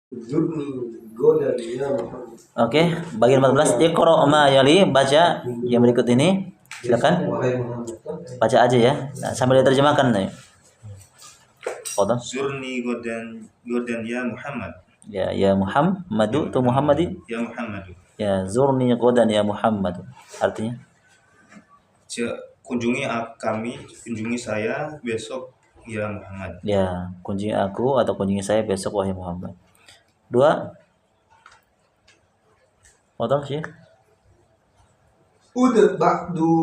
Zurni goda ya Muhammad. Oke, bagian 14. Iqra ma yali, baca yang berikut ini. Silakan. Wahai Muhammad. Baca aja ya. Nah, sambil diterjemahkan nih. Qadha. Zurni godan ya Muhammad. Ya Muhammadu atau Muhammadi? Ya Muhammad. Ya, zurni godan ya Muhammad. Artinya? Kunjungi saya besok ya Muhammad. Ya, kunjungi aku atau kunjungi saya besok wahai Muhammad. 2. Qadha sih. Ba'du.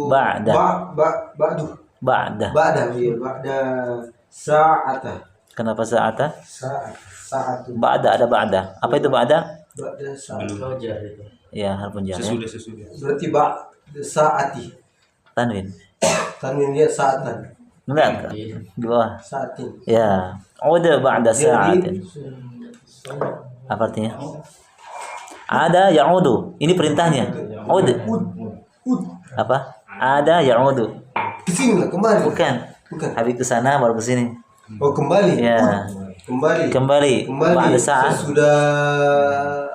Ba'da. Ba'du. Ba'da. Ba'da sa'ata. Kenapa sa'ata? Sa'atu. Ba'da, ada ba'da. Apa itu ba'da? Ba'da sa'atu. Ya, harfun jar. Sesudah. Berarti ba'da sa'ati. Tanwin. Tanwin dia sa'atan. Enggak. Di bawah. Sa'atin. Ya. Uda ba'da sa'atin. Apa artinya? Ada ya'udu. Ini perintahnya. Ud. Apa? Ada ya'udu. Kesini lah, kembali. Bukan. Habis ke sana baru ke sini. Oh, kembali. Ya. Kembali. Ba'da sa'at. Sudah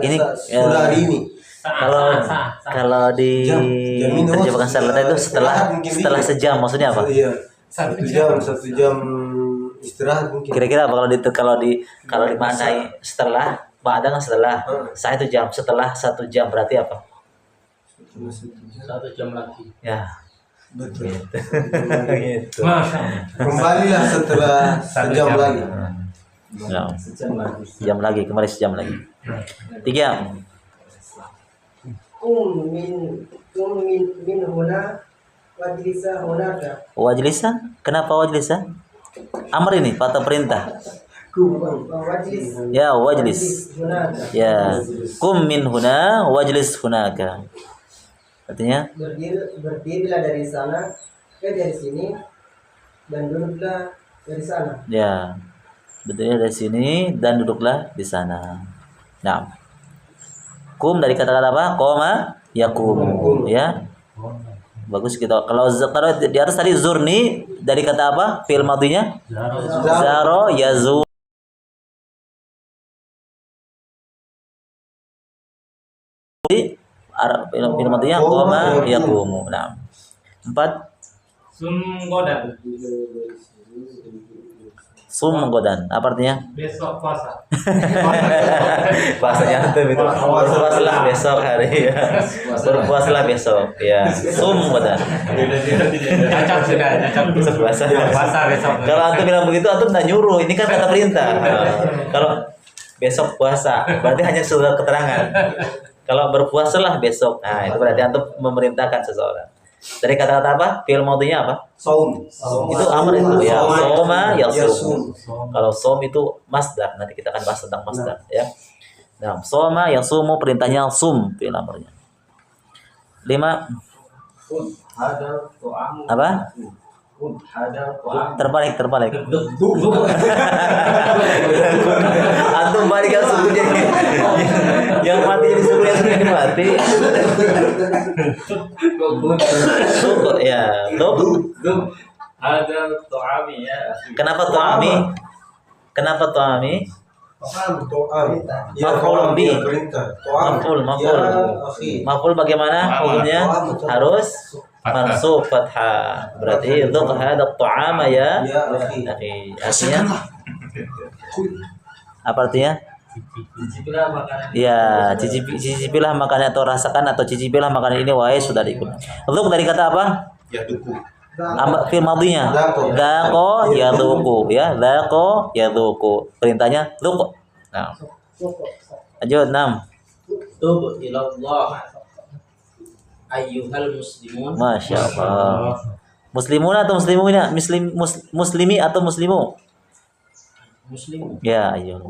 Ini sudah hari ini. Kalau di terjemahkan salat itu setelah sejam, maksudnya apa? Iya. Satu jam istirahat mungkin. Kira-kira apa kalau dimaknai setelah, ba'da kan setelah, saya itu jam, setelah 1 jam berarti apa? 1 jam lagi. Ya. Betul. Gitu. Kembalilah setelah sejam lagi. Ya. Jam lagi, kembali sejam lagi. 3. Kum min huna wajlisa hunaka. Wajlisa? Kenapa wajlisa? Amr ini, kata perintah. Wajlis Ya, wajlis. hunaka. Ya. Kum min huna wajlis hunaka. Artinya? Berdirilah dari sana dari sini dan duduklah dari sana. Ya. Berdirilah dari sini dan duduklah di sana. Nah. Kum dari kata-kata apa? Qoma yaqumu, ya. Bagus kita. Kalau di atas tadi zurni dari kata apa? Fi'il madhinya? Zaro yazur. Fi'il madhinya qoma yaqumu. Nah. 4. Sumgodan. Apa artinya? Besok puasa. Bahasanya antum itu. Berpuasalah besok hari ya. Berpuasalah besok ya. Sumgodan. Cacat sudah, cacat. Besok puasa. Puasa besok. Kalau antum bilang begitu antum enggak nyuruh. Ini kan kata perintah. Kalau besok puasa berarti hanya surat keterangan. Kalau berpuasalah besok. Nah, itu berarti antum memerintahkan seseorang. Dari kata-kata apa? Fi'il madhinya apa? Saum. Itu amr itu ya. Soma yasum. Kalau som itu masdar. Nanti kita akan bahas tentang masdar ya. Nah, soma yasumu perintahnya sum fi'il amrnya. 5. Apa? Terbalik. Antum balik kan suku jadi yang mati jadi suku yang suku mati. Suku ya. Ada tu'ami ya. Kenapa tu'ami? Maf'ul bi. Maf'ul bagaimana hukumnya? Harus mansub fathah. Berarti dzuk hadha at-ta'ama ya akhi. Artinya apa artinya? Cicipilah makanan. Ya, cicipilah makanan atau rasakan atau cicipilah makanan ini wahai saudariku. Dzuk dari kata apa? Ya tuku. Fi'il madhinya dzaqo yadzuqu ya. Dzaqo yadzuqu. Perintahnya dzuk. Nah. Lanjut 6. Tub ilallah ayyuhal muslimun. Masya Allah. Muslimun atau muslimuna? Muslimi atau muslimu? Muslim. Ya, ayo.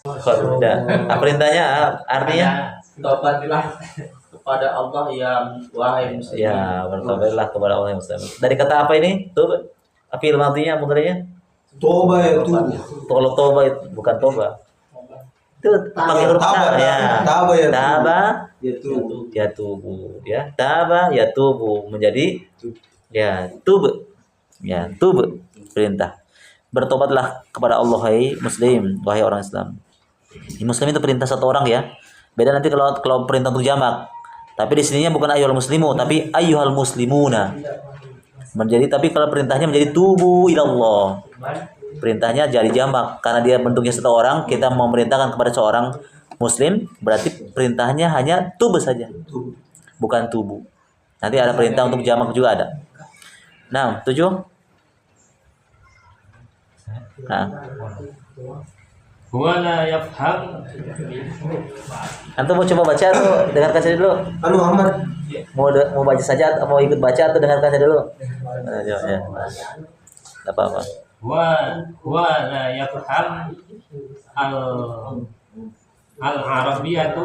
Sudah. Apa perintahnya? Artinya? Taubatlah kepada Allah ya wahai muslim. Ya, bertobatlah kepada Allah yang muslim. Dari kata apa ini? Tuh, fi'il madhinya mudhari'nya? Toba ya tuh. Kalau toba itu bukan toba. Itu pakai huruf ta ya. Taba ya. Taba Ya tuh. ya tubu ya. Taba ya tubu menjadi ya tub Ya, tub perintah. Bertobatlah kepada Allah hai muslim, wahai orang Islam. Muslim itu perintah satu orang ya. Beda nanti kalau perintah untuk jamak. Tapi di sininya bukan ayyuhal muslimu, tapi ayyuhal muslimuna. Tapi kalau perintahnya menjadi tubu ilallah. Perintahnya jadi jamak karena dia bentuknya satu orang, kita mau memerintahkan kepada seorang muslim, berarti perintahnya hanya tubuh saja. Bukan tubuh. Nanti ada perintah untuk jamak juga ada. Nah, 7. Nah. Huwa la yafham. Antum mau coba baca atau dengarkan saja dulu? Anu Ahmad. Mau baca saja atau mau ikut baca atau dengarkan saja dulu? Ya. Enggak apa-apa. Huwa la yafham al-arabiyatu.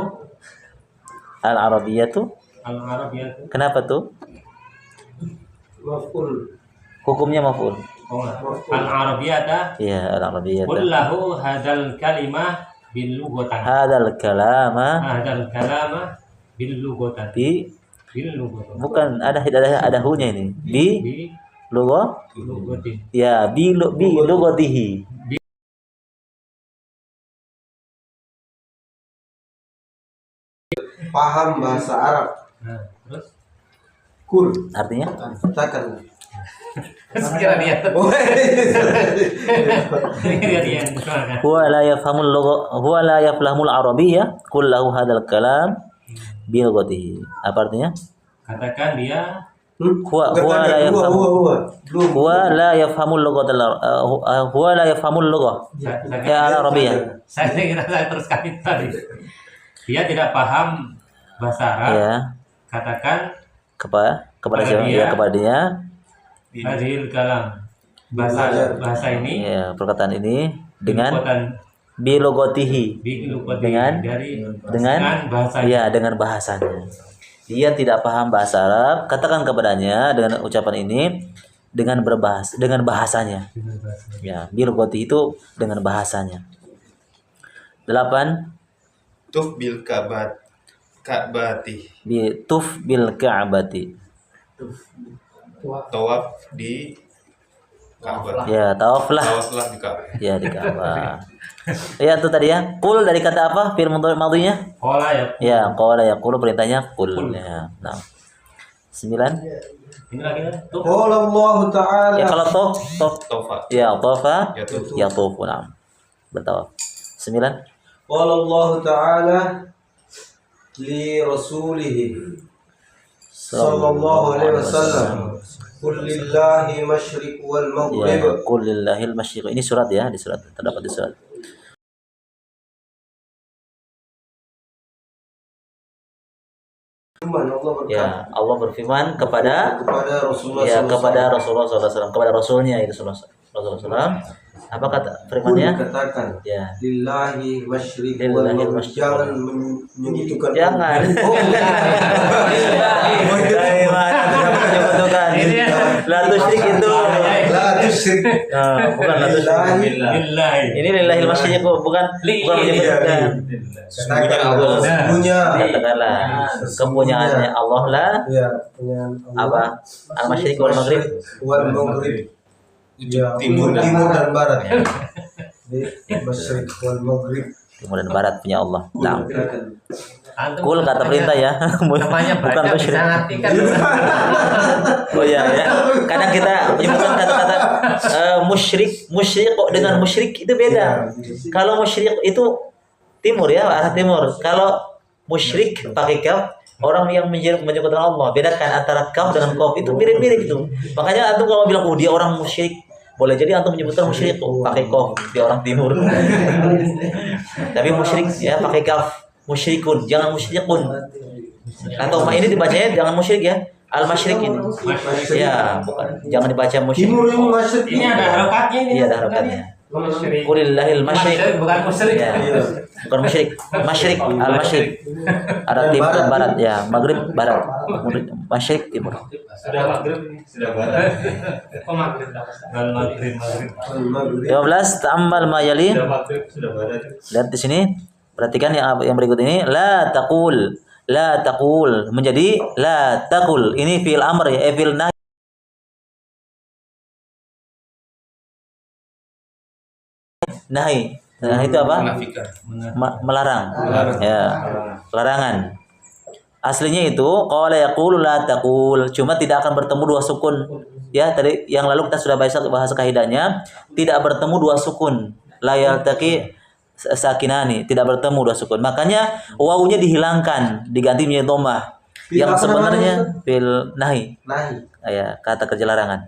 Al-arabiyatu? Al-arabiyatu. Kenapa tuh? Maf'ul. Hukumnya maf'ul. Al-arabiyata. Iya, al-arabiyatu. Qul lahu hadzal kalimah bil lughatan. Hadzal kalama Bil lughatan. Bil lughatan. Bukan ada hunya ini. Bi lugha? Lughatin. Ya, bi lughatihi. Paham bahasa Arab. Nah, terus Kul. Artinya? Katakan. sekira dia. Dia. Huwa la yafhamul arabiyya qul lahu hadzal kalam bi lughatihi. Apa artinya? Katakan dia Huwa la yafhamul lughah. Ya al-arabiyyah. Saya kira saya teruskan itu tadi. Dia tidak paham bahasa Arab. Ya. Katakan Kepada siapa? Ya, kepada dia. hadil kalam. Bahasa ini. Ya, perkataan ini dengan Lughatan. bi lughatihi. Dengan bahasa. ya, dengan bahasanya. Dia tidak paham bahasa Arab, katakan kepadanya dengan ucapan ini dengan bahasanya. Ya, bi lughatihi itu dengan bahasanya. 8. Tuf bil ka'bati. Tuf bil ka'bati. Tawaf di Ka'bah. Ya, tawaflah. Tawaflah di Ka'bah. Ya, di Ka'bah. Ya, itu tadi ya. Qul dari kata apa? Fi'il madhinya? Qala ya. Ya, qala yaqulu perintahnya qul. Ya. Nah. 9. Ini lagi tuh. Qala Allah Ta'ala. Ya kalau Tawfa. ya tawafa Yatufu. yatufu. Nah. Bertawaf. 9. Qala Allah Ta'ala li rasulihi sallallahu alaihi wasallam. Qul lillahi masyriq wal maghrib. Ya, qul lillahil masyriq. Ini surat ya, di surat terdapat di surat. Ya, Allah berfirman kepada Rasulullah ya sallallahu kepada Rasulullah SAW, kepada Rasulnya itu Rasulullah SAW. Apa kata firmannya? Katakan Ya. lillahi masyriq wal Lillahi maghrib. masyriq. Jangan menyebutkan Jangan. Oh, Dari mana tidak menyebutkan? La tusyrik itu. la tusyrik. Bukan la tusyrik. Lillahi. Ini lillahil masyriq bukan menyebutkan. Katakan Allah punya. Katakanlah kepunyaannya Allah lah. Ya, punya Apa? Al-masyriq wal maghrib. wal maghrib. Ya, timur dan barat. Di masyriq wal maghrib. Timur dan barat punya Allah. Nah, Antum kul kata perintah ya. namanya Bukan baca musyrik. bisa ngerti kan. Oh iya ya. Kadang kita menyebutkan kata-kata musyrik kok dengan musyrik itu beda. Kalau musyrik itu timur ya, arah timur. Kalau musyrik pakai kaf, orang yang menyebutkan Allah. Bedakan antara kaf dengan qaf itu mirip-mirip itu. Makanya antum kalau bilang dia orang musyrik, boleh jadi antum menyebutkan musyrik pakai qaf, dia orang timur. Tapi musyrik ya pakai kaf. Musyrikun, jangan musyrikun. Atau ini dibacanya jangan musyrik ya. Al-masyrik ini. Ya, bukan. Jangan dibaca musyrik. Timur yang masyriq. Ini ada harokatnya ini. Iya, ada harokatnya. Musyrik. Qulillahil masyriq. Bukan musyrik. Ya. Bukan musyrik. Masyrik, al-masyriq. Ada timur dan barat ya, maghrib barat. Masyrik timur. Sudah maghrib ini. Sudah barat. Oh maghrib. Maghrib. 15 ta'ammal ma yali. Sudah maghrib, sudah barat. Lihat di sini. Perhatikan yang berikut ini. La taqul menjadi la taqul. Ini fi'il amr ya, fi'il nahy. nahi. Nahi itu apa? Menafikan. Melarang. Melarang. Ya, larangan. Aslinya itu qala yaqulu la taqul, cuma tidak akan bertemu dua sukun. Ya, tadi yang lalu kita sudah bahas kaidahnya, tidak bertemu dua sukun. La yaltaqi sakinani, tidak bertemu dua sukun. Makanya wawunya dihilangkan, diganti menjadi dhammah. Yang sebenarnya fil nahi. Nahi. Ya, kata kerja larangan.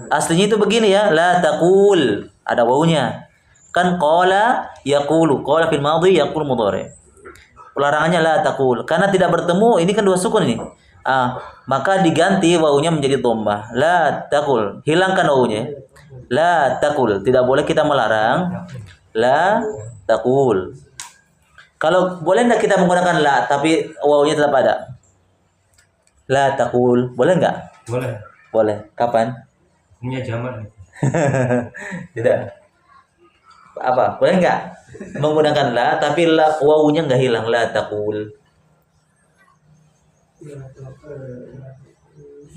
Aslinya itu begini ya, la taqul, ada wawunya. Kan qala yaqulu, qala fil madhi yaqul mudhari. Larangannya la taqul, karena tidak bertemu, ini kan dua sukun ini. Maka diganti wawunya menjadi dhammah. La taqul, hilangkan wawunya. La taqul, tidak boleh kita melarang. La taqul. Kalau boleh enggak kita menggunakan la tapi wawunya tetap ada? La taqul, boleh enggak? Boleh. Boleh. Kapan? Punya zaman. Tidak. Apa? Boleh enggak menggunakan la tapi la wawunya enggak hilang, la taqul.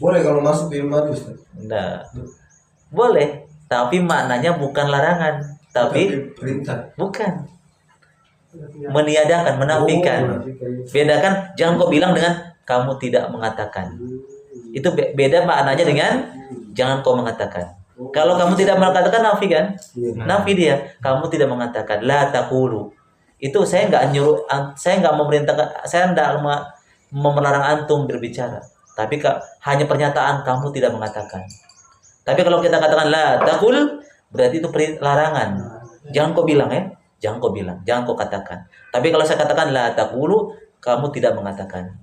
Boleh kalau masuk di madu, Ustaz. Enggak. Boleh, tapi maknanya bukan larangan, tapi perintah. bukan. Meniadakan, menafikan. Bedakan, jangan kau bilang dengan kamu tidak mengatakan. Itu beda maknanya dengan jangan kau mengatakan. Kalau kamu tidak mengatakan, nafi kan? Nafi dia. Kamu tidak mengatakan. La taqulu. Itu saya nggak nyuruh, saya nggak memerintahkan, saya nggak melarang antum berbicara. Tapi hanya pernyataan kamu tidak mengatakan. Tapi kalau kita katakan la taqul, berarti itu larangan. Jangan kau bilang ya. Jangan kau bilang. Jangan kau katakan. Tapi kalau saya katakan la taqulu, kamu tidak mengatakan.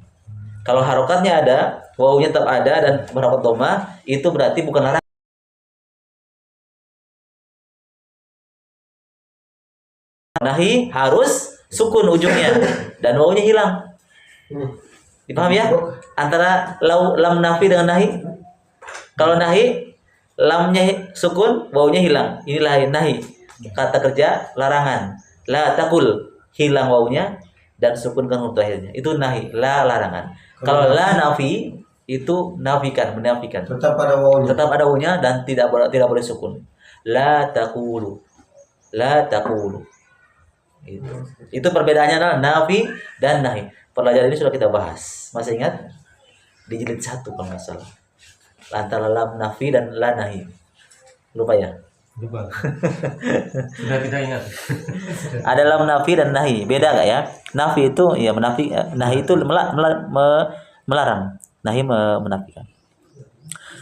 Kalau harokatnya ada, wawunya tetap ada dan berharokat dhammah, itu berarti bukan larangan. Nahi harus sukun ujungnya dan wawunya hilang. Dipaham ya? Antara lam nafi dengan nahi. Kalau nahi lamnya sukun, wawunya hilang. Inilah nahi. Kata kerja larangan. La taqul, hilang wawunya dan sukunkan huruf akhirnya. Itu nahi, la larangan. Kalau la nafi itu nafikan, menafikan. Tetap ada wawunya. Tetap ada wawunya dan tidak boleh sukun. La taqulu. La taqulu. Itu perbedaannya adalah nafi dan nahi. Pelajaran ini sudah kita bahas. Masih ingat? Di jilid 1 kalau nggak salah. Antara lam nafi dan la nahi. Lupa ya? Lupa. Sudah tidak ingat. Ada lam nafi dan nahi. Beda nggak ya? Nafi itu ya menafi, nahi itu melarang. Nahi menafikan.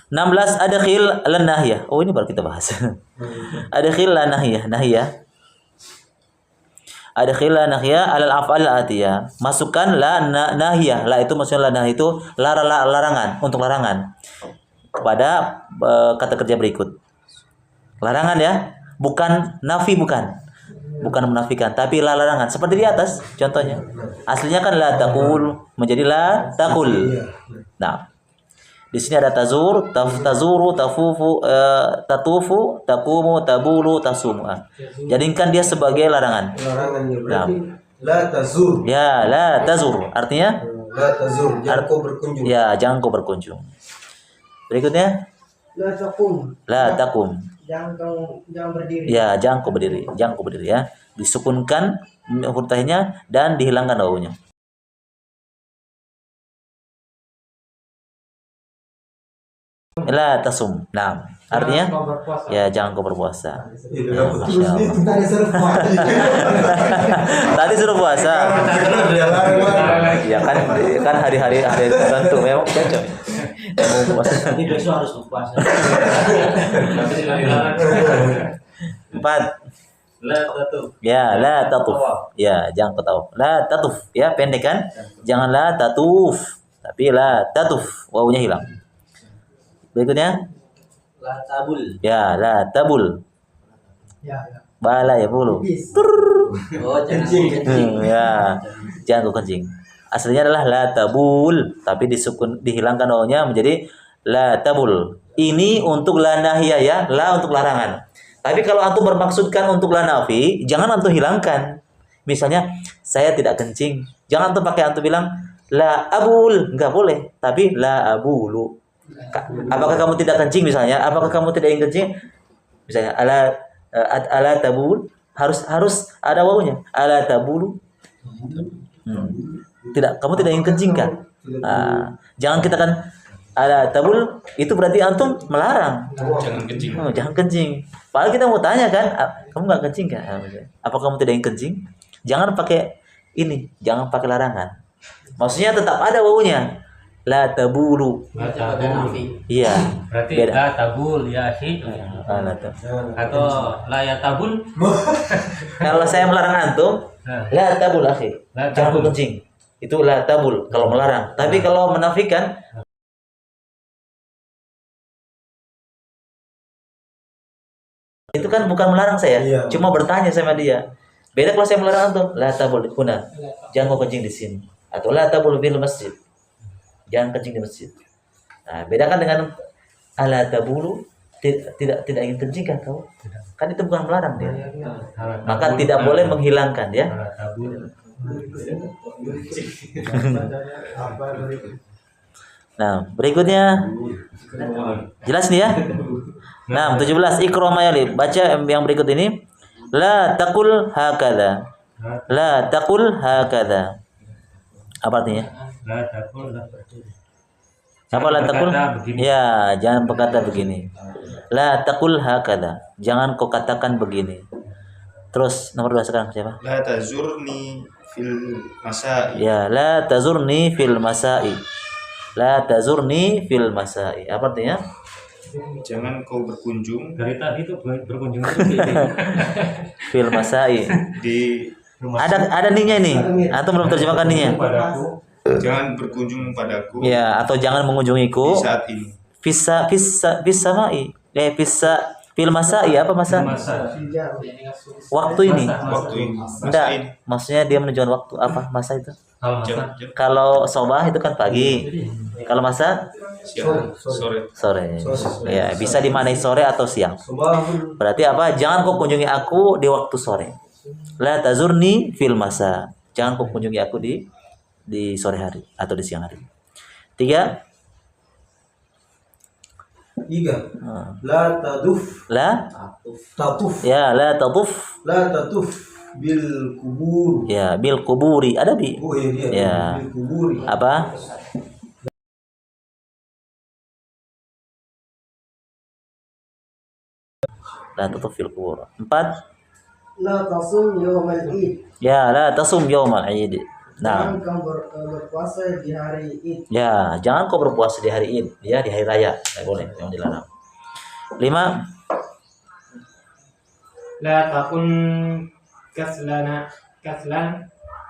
16 adkhil lan nahiyah. Oh, ini baru kita bahas. Adkhil lan nahiyah, nahiyah. Adkhil la nahiyah alal af'al atiyah. Masukkan la nahiyah. La itu maksudnya la nahiyah itu larangan, untuk larangan. Kepada kata kerja berikut. Larangan ya, bukan nafi, bukan menafikan, tapi larangan. Seperti di atas contohnya. Aslinya kan la taqul menjadi la taqul. Nah, di sini ada tazur, tazuru, tafufu, tatufu, taqumu, tabulu, tasumu. Jadikan dia sebagai larangan. Larangannya berarti la tazur. Ya, la tazur. Artinya La tazur, jangan kau berkunjung. ya, jangan kau berkunjung. Berikutnya La taqum. la taqum. Jangan berdiri. Ya, jangan kau berdiri. Jangan kau berdiri ya. Disukunkan huruf tahnya dan dihilangkan wawunya. La tasum. Nah, artinya ya jangan kau berpuasa. Ya, Masya Allah. Tadi suruh puasa. Tadi suruh puasa. Ya kan hari-hari tertentu memang cocok. Mau puasa. Ini besok harus berpuasa. Tapi tidak dilarang. 4. La tatuf. Ya, la tatuf. Ya, jangan kau tahu. La tatuf. Ya, pendek kan? Jangan la tatuf. Tapi la tatuf. Wawunya hilang. Berikutnya La tabul. ya la tabul. Ya. Bala ya bulu. Oh, jangan kencing. Ya, jangan kau kencing. Aslinya adalah la tabul, tapi dihilangkan wawunya menjadi la tabul. Ini untuk la nahiyah ya, la untuk larangan. Tapi kalau antum bermaksudkan untuk la nafi, jangan antum hilangkan. Misalnya saya tidak kencing, jangan antum pakai antum bilang la abul, enggak boleh, tapi la abulu. Apakah kamu tidak kencing misalnya? Apakah kamu tidak ingin kencing? Misalnya ala tabul, harus ada wawunya. Ala tabulu. Tidak, kamu tidak ingin kencing kan? Jangan kita kan ala tabul, itu berarti antum melarang. Jangan kencing. Jangan kencing. Padahal kita mau tanya kan, kamu nggak kencing kan? Apa kamu tidak ingin kencing? Jangan pakai ini, jangan pakai larangan. Maksudnya tetap ada wawunya. La tabulu. La tabul. Iya. Berarti Beda. la tabul ya akhi. La tabul. Atau la ya tabul. Kalau saya melarang antum, la tabul akhi. La Jangan tabul. kencing. Itu la tabul kalau melarang. Tapi kalau menafikan, itu kan bukan melarang saya, Iya. cuma bertanya sama dia. Beda kalau saya melarang antum, la tabul huna. Jangan kau kencing di sini. Atau la tabul fil masjid. Jangan kencing di masjid. Nah, bedakan dengan ala tabulu, tidak ingin kencing kan kau? Kan itu bukan melarang dia. Maka tidak boleh menghilangkan ya. La tabul. Nah, berikutnya jelas nih ya. Nah, 17 Iqra ma yali. Baca yang berikut ini. La taqul hakadha. La taqul hakadha. Apa artinya? La tabul. Apa la taqul? Begini. Ya, jangan berkata begini. La taqul hakadha. Jangan kau katakan begini. Terus nomor 2 sekarang siapa? La tazurni fil masai. Ya, la tazurni fil masai. La tazurni fil masai. Apa artinya? Jangan kau berkunjung Dari tadi itu berkunjung itu Fil masai. di Ada ninya ini. Atau belum terjemahkan ninya? padaku. jangan berkunjung padaku Ya, atau jangan di mengunjungiku. saat ini. Fisa mai. Fisa fil masai apa masa? Masa. Waktu ini. Waktu ini. Masa Enggak, ini. maksudnya dia menunjukkan waktu apa masa itu? Kalau Jam, masa. jam, Kalau sobah itu kan pagi. Kalau masa siang, sore. sore. Ya, bisa dimaknai sore atau siang. Subahul. Berarti apa? Jangan kau kunjungi aku di waktu sore. La tazurni fil masa. Jangan kau kunjungi aku di sore hari atau di siang hari. 3. 3. La taduf. La Tatuf. ya la tatuf. La tatuf bil kubur. Ya, bil kuburi. Ada bi. Oh iya dia. Ya. Bil kuburi. Apa? La tatuf fil kubur. 4. La tasum yawmal id. Ya, la tasum yaumal Id. Nah, Jangan kamu berpuasa di hari id. ya, jangan kau berpuasa di hari Id, ya, di hari raya. Tidak boleh, yang dilarang. 5. La takun kaslan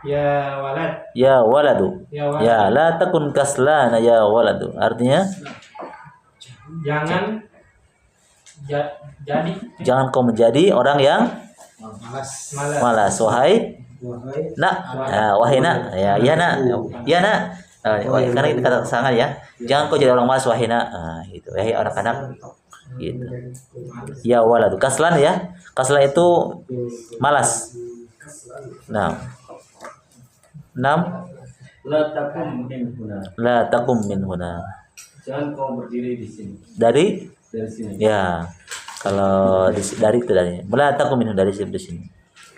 ya walad Ya waladu. ya walad. Ya, la takun kaslana ya waladu. Artinya, Jangan jadi jangan kau menjadi orang yang malas. malas. Wahai Wahai nak, wahai nak, ya, ya nak, ya nak. Karena itu kata sangat ya. Jangan kau jadi orang malas, wahai nak. Gitu. Wahai anak-anak. Gitu. Ya waladu. Kaslan ya. Kaslan itu malas. Nah. 6. La takum min huna. La takum min huna. Jangan kau berdiri di sini. Dari Dari sini. ya. Kalau dari itu dari. La takum min huna, dari sini.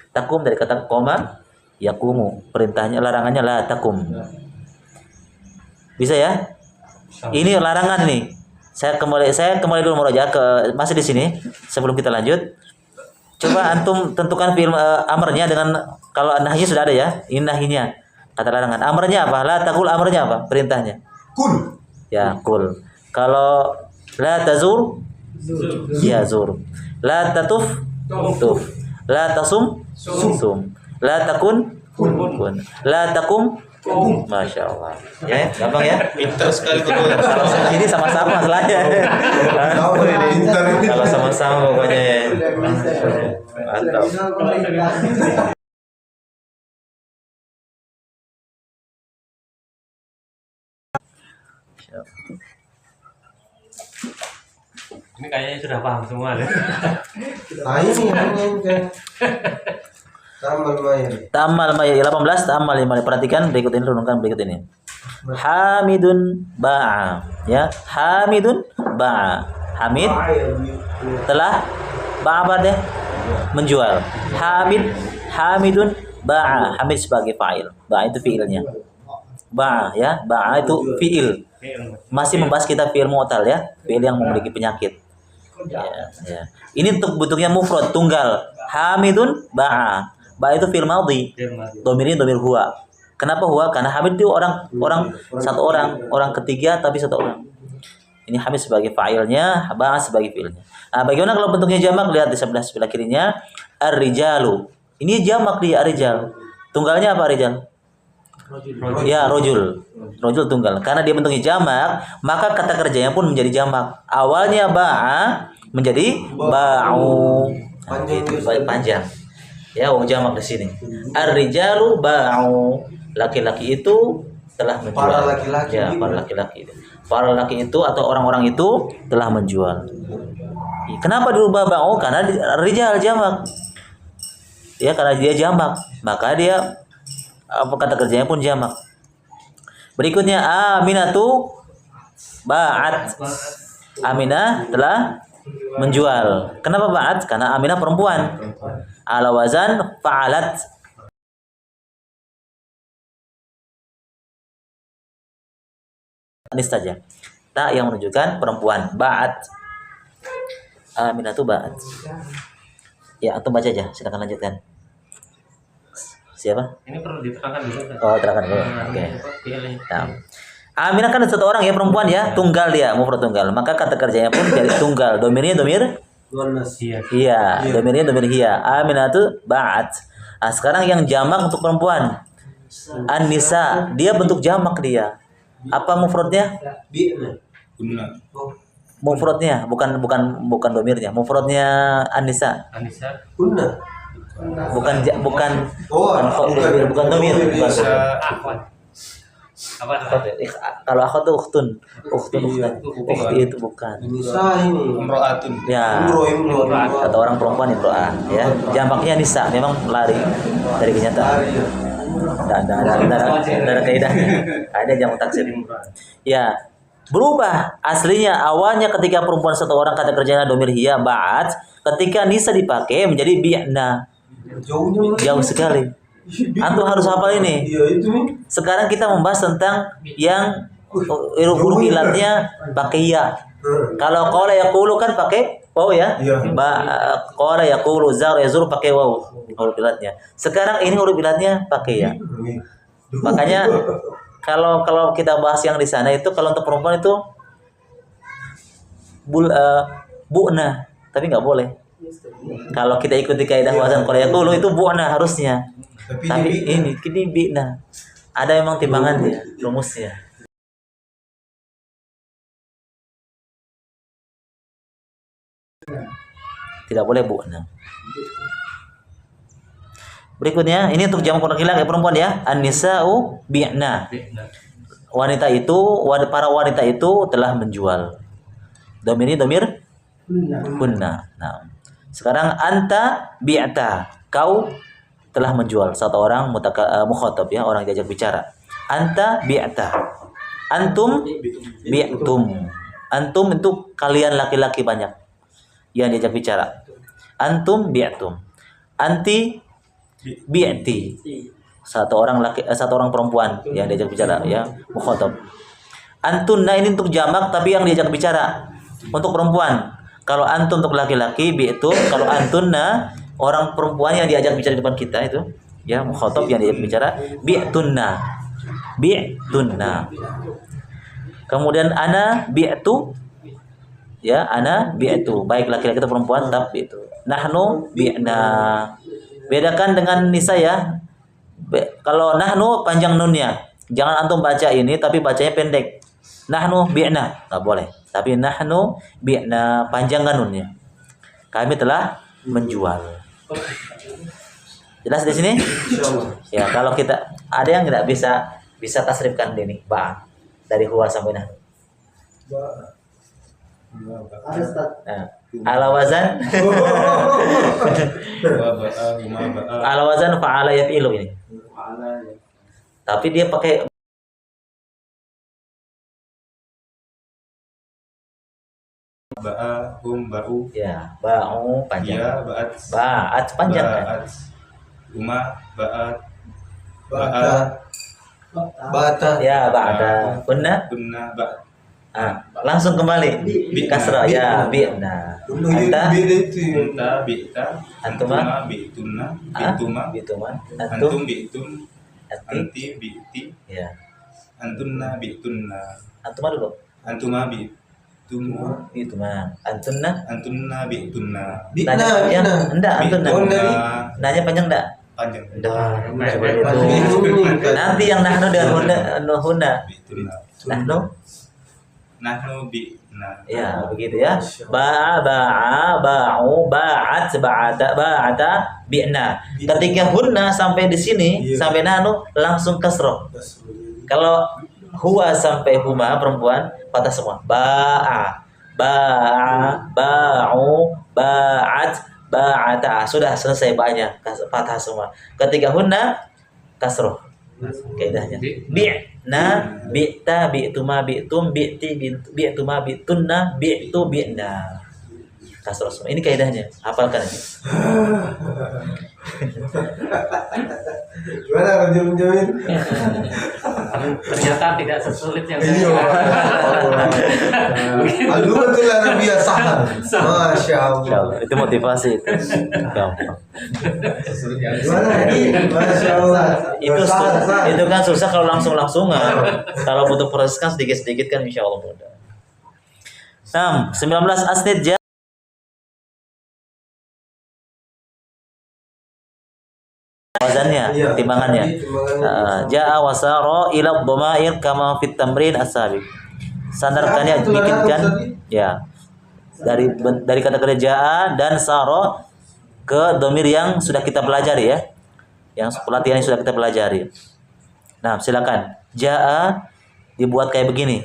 Takum dari kata koma yakumu. Perintahnya, larangannya la takum. Bisa ya? Ini larangan nih. Saya kembali dulu murojaah ke masih di sini sebelum kita lanjut. Coba antum tentukan film amarnya dengan kalau nahyinya sudah ada ya. Ini nahyinya. Kata larangan. Amarnya apa? La takul, amarnya apa? Perintahnya. kul. Ya, kul. Kalau la tazur, ya zur. La tatuf, tuf. La tasum, sum. La takun, kun. La takum, Masya Allah. Ya, gampang ya. Pintar sekali kedua. Kalau ini sama-sama masalahnya. Tahu ini pintar ini. Kalau sama-sama pokoknya ya. Mantap. Ini kayaknya sudah paham semua deh. Nah ini yang kan. Tamal mayan. Ta'ammal ma 18, ta'ammal 5. Perhatikan berikut ini, renungkan berikut ini. Hamidun ba'a. Ya, Hamidun ba'a. Hamid telah Ba'a apa deh? Menjual. Hamidun ba'a. Hamid sebagai fa'il. Ba'a itu fi'ilnya. Ba'a ya, ba'a itu fi'il. Masih membahas kita fi'il mu'tal ya, fi'il yang memiliki penyakit. Ya, ya. Ini untuk bentuknya mufrad tunggal. Hamidun ba'a. Ba'a itu fi'il madhi. Domirnya domir huwa. Kenapa huwa? Karena Hamid itu orang satu orang ketiga tapi satu orang. Ini Hamid sebagai fa'ilnya, ba'a sebagai fi'ilnya. Nah, bagaimana kalau bentuknya jamak? Lihat di sebelah kirinya ar-rijalu. Ini jamak dia ar-rijal. Tunggalnya apa rijal? Ya, rojul. Rojul tunggal. Karena dia bentuknya jamak, maka kata kerjanya pun menjadi jamak. Awalnya ba'a menjadi ba'u. Panjang. Ya, jamak di sini. Ar-rijalu ba'u. Laki-laki itu telah menjual. Para laki-laki. Ya, para laki-laki. Para laki itu atau orang-orang itu telah menjual. Kenapa dirubah ba'u? Karena rijal jamak. Ya, karena dia jamak, maka dia kata kerjanya pun jamak. Berikutnya Aminatu ba'at. Aminah telah menjual. Kenapa ba'at? Karena Aminah perempuan. Ala wazan fa'alat. Ini saja. Tak yang menunjukkan perempuan. Ba'at. Aminatu ba'at. Ya, antum baca aja. Silakan lanjutkan. Siapa? Ini perlu diterangkan dulu. Oh, terangkan dulu. Oke. Nah, Aminah kan satu orang ya, perempuan ya, tunggal dia, mufrad tunggal. Maka kata kerjanya pun dari tunggal. Domirnya domir? Iya, domirnya domir hiya. Aminatu ba'at. Nah, sekarang yang jamak untuk perempuan. An-nisa, dia bentuk jamak dia. Apa mufradnya? Guna. Mufradnya, bukan domirnya. Mufradnya An-nisa. Anissa. Bukan bukan domir, bukan Bisa Apa? kalau akhwat tuh ukhtun ukhti itu bukan Nisa ini. imro'atun. ya Imro. kata orang perempuan imro'ah ya, jamaknya nisa, memang lari dari kenyataan. Ada kaidahnya, ada jamak taksir ya, berubah aslinya. Awalnya ketika perempuan satu orang kata kerjanya domir hiya ba'at, ketika nisa dipakai menjadi bi'na. Jauh sekali. Antum harus hafal ini. Iya itu nih. Sekarang kita membahas tentang yang huruf ilatnya pakai ya. Kalau qala yaqulu kan pakai waw ya. Iya. Qala yaqulu zar yazur pakai waw huruf ilatnya. Sekarang ini huruf ilatnya pakai ya. Makanya kalau kita bahas yang di sana itu, kalau untuk perempuan itu bu'na, tapi nggak boleh. Kalau kita ikuti kaidah wazan qala yaqulu itu bu'na harusnya. Tapi ini bi'na. Ada memang timbangannya, rumusnya. Tidak boleh bu'na. Berikutnya, ini untuk jamak laki-laki perempuan ya. An-nisa'u bi'na. Wanita itu, para wanita itu telah menjual. Domir ini domir kunna. Nah, sekarang anta bi'ta. Kau telah menjual. Satu orang mukhatab ya, orang diajak bicara. Anta bi'ta. Antum bi'tum. Antum itu kalian laki-laki banyak yang diajak bicara. Antum bi'tum. Anti bi'ti. Satu orang perempuan yang diajak bicara ya, mukhatab. Antunna ini untuk jamak tapi yang diajak bicara untuk perempuan. Kalau antun untuk laki-laki, bi'tum. Kalau antunna orang perempuan yang diajak bicara di depan kita itu ya, mukhatab yang diajak bicara, bi'tunna. Kemudian ana bi'tu ya, ana bi'tu, baik laki-laki atau perempuan, tapi itu nahnu bi'na. Bedakan dengan nisa ya. Kalau nahnu panjang nunnya, jangan antum baca ini tapi bacanya pendek. Nahnu bi'na nggak boleh, tapi nahnu bi'na panjangkan nunnya. Kami telah menjual. Jelas di sini? Ya, kalau kita ada yang tidak bisa tasrifkan ini, ba dari huwa sampai nah. Nah, ala wazan ala wazan fa'ala yaf'ilu ini. Tapi dia pakai ba'a, hum, ba'u, Ya, ba'u panjang. ya, ba'at, Ba'at panjang kan? ba'at, huma, ba'at, Bata. Bata. Ya, ba'da. Kunna. kunna, ba', Langsung kembali. Kasrah ya, bi'na. Anta Beda itu. kunta, bi'ta, Antuma? bi'tunna, bi'tuma, Bituma. antum, bi'tum, Anti. anti, bi'ti, Ya. antunna, bi'tunna, Antuma dulu. antuma, bi'tuma, Bituma. Antunna. antunna, bi'tunna, Bina, Ya, bina. enggak antunna. Oh, dari. Nanya panjang enggak? panjang, Dah, seperti Panjang itu. ini, kan. Nanti yang nahnu dengan huna. bi'tunna, Nahnu. nahnu, bi'na, Ya, begitu ya. Ba'a, ba'u, ba'at, ba'ata, bi'na. Ketika hunna sampai di sini, Iya. sampai nahnu langsung kasroh. Kalau huwa sampai huma perempuan patah semua. Ba'a, ba'u, ba'at, ba'ata. Sudah selesai banyak patah semua. Ketika hunna kasroh. Kaidahnya. Bi'na, bi'ta, bi'tuma, bi'tum, bi'ti, bi'tuma, bi'tunna, bi'tu, bi'na. Kasroh semua. Ini kaidahnya. Hafalkan ini. Gimana Rasul menjamin? Ternyata tidak sesulit yang Iya. Al-Lughatul Arabiyyah sahal. Masya Allah. Insyaallah. Itu motivasi itu. Gampang. Gimana ini? Masya Allah. Itu kan susah kalau langsung-langsungan. Kalau butuh proses kan sedikit-sedikit kan insyaallah mudah. 19 asnid wazannya, Iya, timbangannya. Ja'a wasara ila dhamair kama fit tamrin as-sabiq. Sandarkannya bikinkan ya. Dari kata-kata ja'a dan sara ke dhamir yang sudah kita pelajari ya. Yang pelatihan yang sudah kita pelajari. Nah, silakan. Ja'a dibuat kayak begini.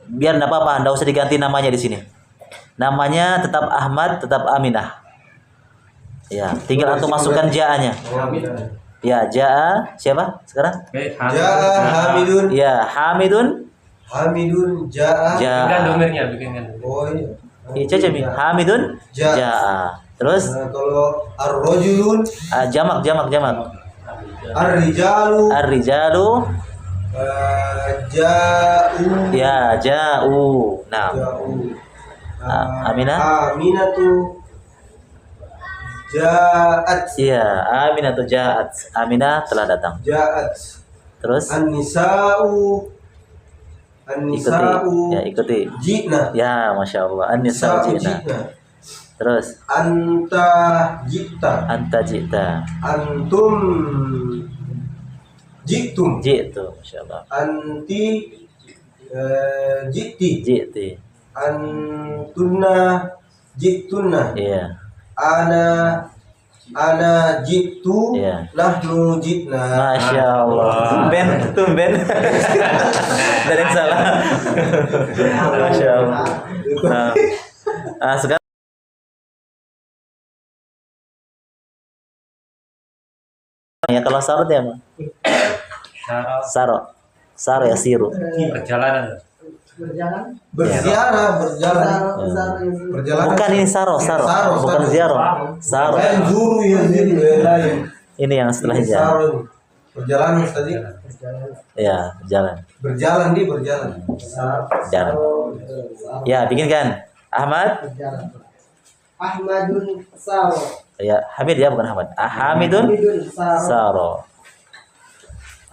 Biar enggak apa-apa, enggak usah diganti namanya di sini. Namanya tetap Ahmad, tetap Aminah. Ya, tinggal antum masukkan ja'anya. Ya, ja'a siapa sekarang? Ja'a Hamidun. Ya, Hamidun. Hamidun ja'a. Bikinkan Ja'a. domirnya, bikinkan. Oh iya. Iya, Caca, Hamidun Ja'a. ja'a. Terus Nah, kalau ar-rajulun, jamak. ar-rijalu, Ar-rijalu ja'u. ya ja'u. Nah, Ja'u. Aminah? Aminatu ja'at. iya, Aminah atau ja'at. Aminah telah datang. Ja'at. Terus An-nisa'u. An-nisa'u. ikuti. Ya, ikuti. Ji'na. Ya, Masya Allah. An-nisa Nisa'u ji'na. ji'na. Terus Anta ji'ta. anta ji'ta. Antum ji'tum. Ji'tu, Masya Allah. Anti ji'ti. Ji'ti. Antunna ji'tunna. Iya. Ana ji'tu. Iya. Nahnu ji'na. Masya Allah. Tumben. Dari yang salah. Masya Allah. Nah, sekarang ya kalau sarot ya apa? Saro ya siru. Perjalanan. Berjalan. Berziarah, berjalan. Perjalanan. Bukan ini saro, bukan ziarah. Saro. Lain zuru ya zuru lain. Ini yang setelahnya. Saro. Perjalanan tadi. Ya, jalan. Berjalan di berjalan. Jalan. Ya, bikinkan. Ahmad. Berjalan. Ahmadun Saro. Ya, Hamid ya, bukan Ahmad. Hamidun Saro. Saro.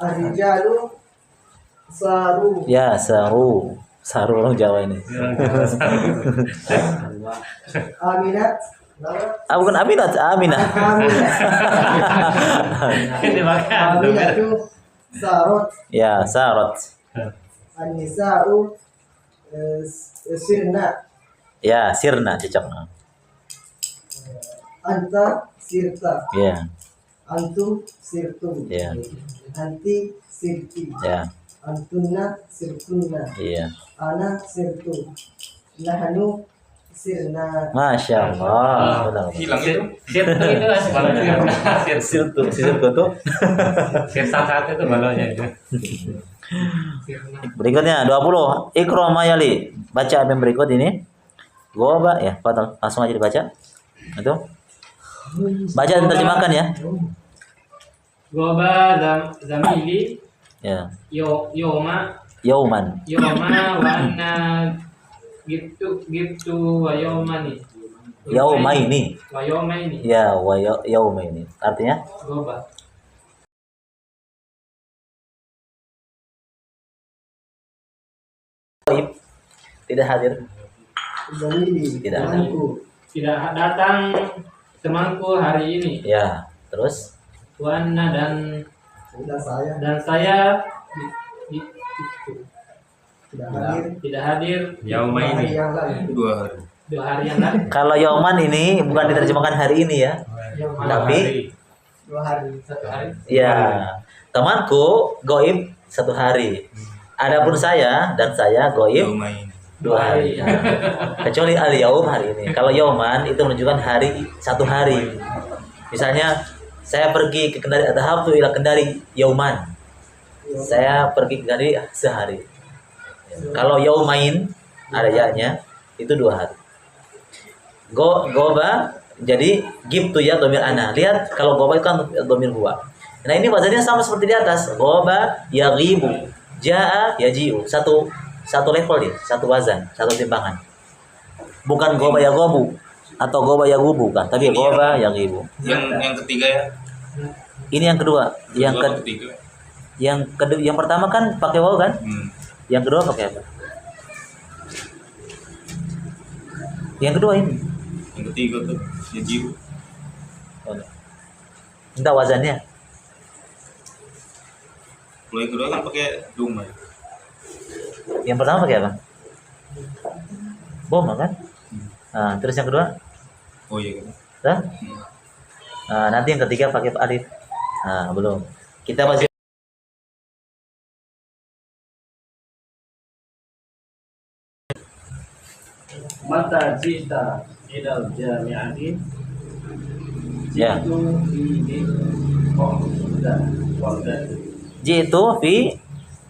Ar-rijalu Saru. Ya, Saru. Saru orang Jawa ini. Aminat. Bukan Aminat, Aminah. Ini makanya Aminatu Sarot. Ya, Sarot. An-nisa'u sirna. Ya, Sirna cocok. Anta sirta. Ya, Antum sirtum. Ya. Anti sirti. ya, Antunna sirtunna. iya. Ana sirtu. Nahnu sirna. Masya Allah. Benar. hilang itu. Sirtu itu balonnya. Sirtu, sirtu tuh. Sirsan satu itu balonnya itu. Berikutnya 20. Iqra mayali. Baca yang berikut ini. Goba ya, Fadal. Langsung aja dibaca. Itu. Baca dan terjemahkan ya. Goba zamili Ya. yoma Yauman. wa anna gitu wa yomani Yaumaini. wa yomaini Ya, yaumaini. Artinya goba. tidak hadir. Zamili, Tidak. temanku. Tidak datang temanku hari ini. Ya, terus Wana dan saya di- di- tidak hadir tidak hadir Yauma hari ini. yang lalu. 2 hari. 2 hari yang lalu. kalau yauman ini bukan diterjemahkan hari ini ya. Tapi 2 hari. 1 hari. ya, temanku goib 1 hari. Adapun saya dan saya goib Yauma ini. 2 hari. Kecuali al yaum hari ini. Kalau yauman itu menunjukkan hari 1 hari. Misalnya saya pergi ke Kendari, adhabtu ila Kendari yauman. Saya pergi ke Kendari sehari. Kalau yaumain ada ya-nya itu 2 hari. Goba jadi gitu ya domir ana. Lihat kalau goba itu kan domir gua. Nah ini wazannya sama seperti di atas. Goba yaghibu, jaa yajiu. Satu level dia, satu wazan, satu timbangan. Bukan goba yagobu atau goba yagubu kan, tapi goba yaghibu. Yang ketiga ya. Ini yang kedua. Ketiga. Yang pertama kan pakai waw kan? Yang kedua pakai apa? Yang kedua ini. Yang ketiga tuh yajiu. Minta wazannya. Kalau yang kedua kan pakai duma. Yang pertama pakai apa? Boma kan? Nah, terus yang kedua? Oh iya kan. Dah? Nah, nanti yang ketiga pakai alif. Nah, belum. Kita masih Mata cita idal jami'ati ya. itu di Qa'dah. Jitu fi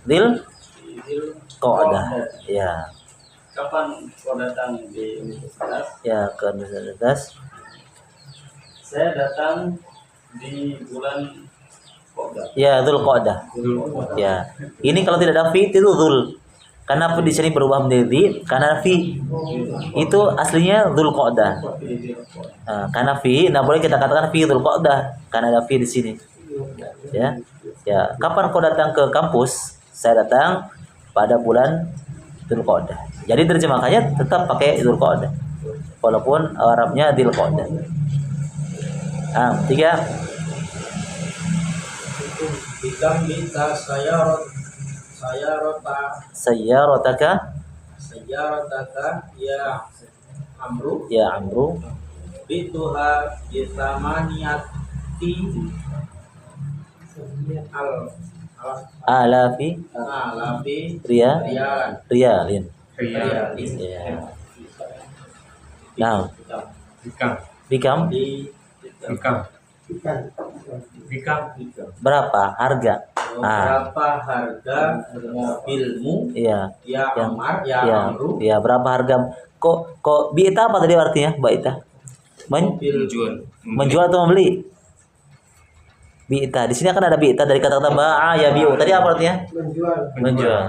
dil qa'dah. Ya. Kapan kau datang di universitas? Ya, ke universitas. Saya datang di bulan Qa'dah. Ya, dzul qa'dah. Ya. Ini kalau tidak ada fi itu dzul. Karena di sini berubah menjadi karena fi itu aslinya dzul qa'dah. Nah, karena fi, nah boleh kita katakan fi dzul qa'dah karena ada fi di sini. Ya. Ya, kapan kau datang ke kampus? Saya datang pada bulan dzul qa'dah. Jadi terjemahannya tetap pakai dzul qa'dah. Walaupun Arabnya dzul qa'dah. 3 Bikam bita sayyarataka sayyarataka ya Amru ya Amru bituha bisamaniyati alafi alafi riyalin. Riyal. Ya. Nah, Bikam. bikam Bikam. Bikam. berapa harga? Berapa harga mobilmu Iya. ya Yang Amar ya ya, Amru ya berapa harga? Kok biita apa tadi artinya? Baita. Menjual atau membeli? Biita. Di sini akan ada biita dari kata-kata ba'a ya biu. Tadi apa artinya? Menjual.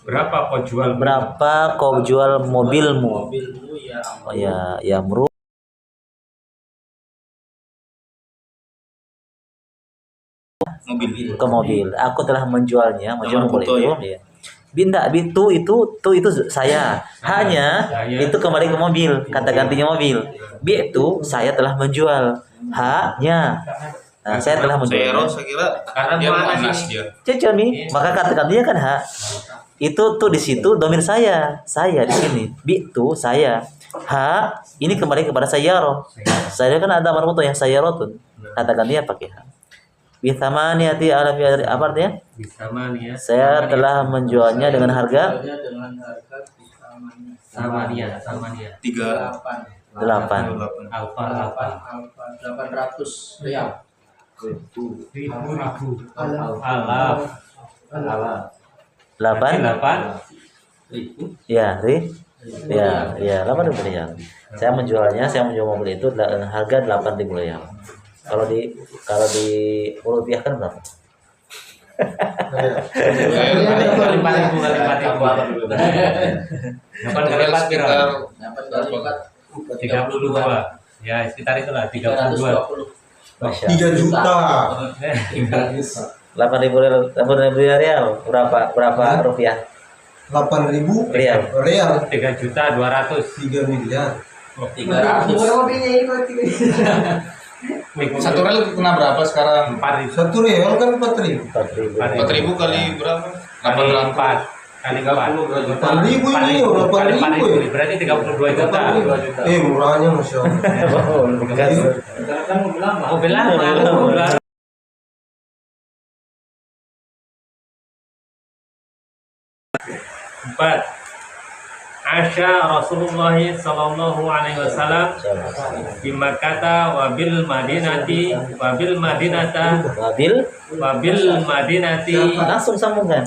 Berapa kau jual? Berapa kau jual mobilmu? mobilmu ya Amru Oh ya, ya Amru. Ke mobil. Aku telah menjualnya, menjual mobil itu. Ya. Binda, tu itu saya. Hanya itu kembali ke mobil, kata gantinya mobil. Bi itu saya telah menjual. Hanya. Nah, saya telah menjual. Saya kira Karena dia mana panas sih? dia. Ceconi, maka kata gantinya kan ha. Itu tuh di situ domir saya di sini. Bi itu saya. Ha, ini kembali kepada sayyaro. Saya kan ada marfuto yang sayyarotun. Kata gantinya pakai ha. Bithamaniyati alaf apa artinya? Bisamania. Saya telah menjualnya dengan harga dengan harga Samania. 8. Alfa. 800 rial. Ribu. Alaf. 8. 8. Ribu. Ya, Ya, ya 8.000 riyal. Saya menjual mobil itu harga 8.000 riyal. Kalau di rupiahkan berapa? Kali 4.000 kali 4.000. 8 kali 4 berapa? 32. Ya, sekitar itulah 32. Masya 3 juta. 8.000 riyal berapa rupiah? 8.000 Riyal. Real 3.200.000. 3 miliar. 300. Mobilnya ini kok Satu rel kena berapa sekarang? 4.000. 1 real kan 4.000. 4.000. 4.000 kali berapa? Kali 4. Kali 4. 8.000 ini, 8.000 ya. Berarti 32 juta. Murahnya Masya Allah. Oh, bekas. Mobil lama. Empat. Asya Rasulullah sallallahu alaihi wasallam di Makkah wa bil Madinati Langsung sambungkan.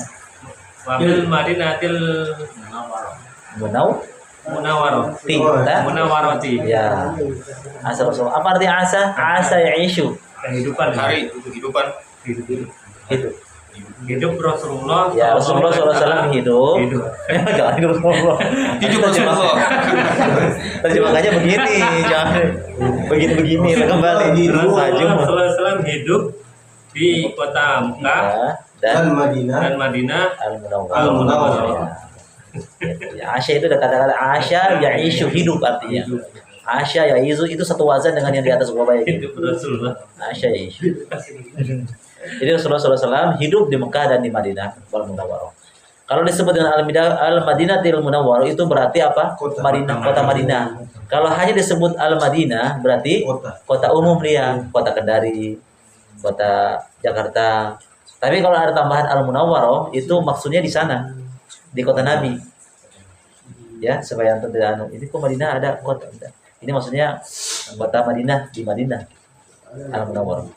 wabil Madinatil Munawwarati. Ya. Asa Rasul. Apa arti asa? Asa ya'ishu. Kehidupan Kehidupan. hidup Rasulullah. Ya, Rasulullah SAW hidup. Hidup. Jangan hidup Rasulullah. Hidup Rasulullah. Terjemahannya begini, jangan begini kembali. Rasulullah SAW hidup di kota Mekah Dan Madinah. dan Madinah Al-Munawwarah. Ya, Asya itu ada kata-kata Asya ya'ishu hidup artinya. Asya ya'izu itu satu wazan dengan yang di atas bawah itu. hidup Rasulullah. Asya ya'ishu. Jadi Rasulullah SAW hidup di Mekah dan di Madinah Al-Munawwarah. Kalau disebut dengan Al-Madinatil Munawwarah itu berarti apa? Kota. Kota Madinah. Kalau hanya disebut Al-Madinah berarti kota umum dia, kota Kendari, kota Jakarta. Tapi kalau ada tambahan Al-Munawwarah itu maksudnya di sana, di kota Nabi. Ya, supaya antum tidak ini kok Madinah ada kota. Ini maksudnya kota Madinah di Madinah. Al-Munawwarah.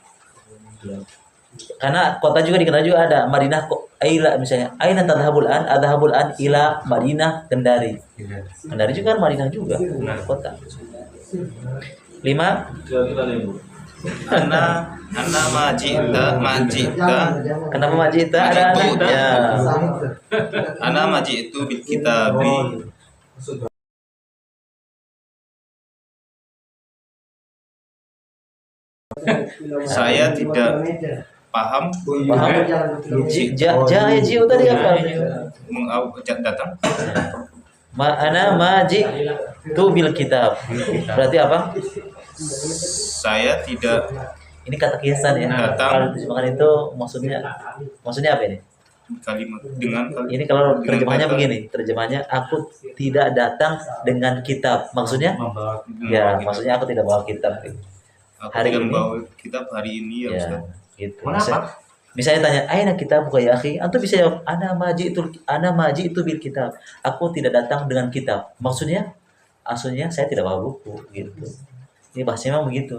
Karena kota juga dikenal juga ada Madinah kok Aila misalnya. Aina tadhhabul an? Adhhabul an ila Madinah Kendari. Kendari juga kan Madinah juga, kota. 5. Ana majita. Kenapa majita ada anaknya? Ana majitu bil kitabi. Saya tidak paham Paham? Jiu tadi apa? datang. Ana maji tu bil kitab. Berarti apa? Saya tidak Ini kata kiasan ya. Kalau diterjemahkan itu maksudnya apa ini? kalimat dengan Ini kalau dengan terjemahnya kata- begini, terjemahnya aku tidak datang dengan kitab. Maksudnya? Membawa Ya, maksudnya aku tidak bawa kitab. Aku hari tidak ini- membawa kitab hari ini ya, Ya, Ustaz. gitu. Mengapa? Misalnya tanya, "Aina kitab ya akhi?" Antum bisa jawab, ana maji itu bil kitab." Aku tidak datang dengan kitab. Maksudnya saya tidak bawa buku gitu. Ini bahasanya memang begitu.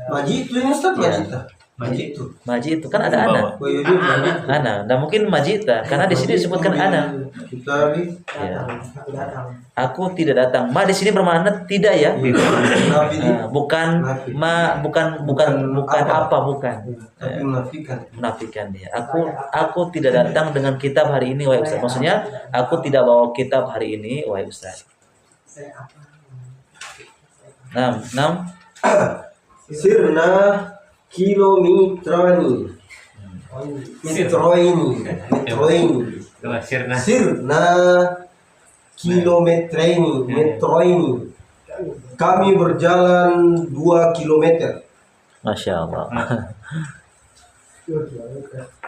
Maji itu ini Ustaz, Ya. Majita. Maji itu. Maji itu kan ada ana. Oh iya juga, Maji. Ana, nah mungkin majita karena di sini disebutkan ana. Kita ini Ya. Aku tidak datang. Ma di sini bermakna tidak ya. Nabi ini Nah, bukan apa bukan. tapi menafikan. Menafikan dia. Aku tidak datang dengan kitab hari ini wahai Ustaz. Maksudnya aku tidak bawa kitab hari ini wahai Ustaz. 6. Sirna kilometrani. Metroini. Itulah sirna. Sirna kilometrani. Metroini. Kami berjalan 2 kilometer. Masya Allah.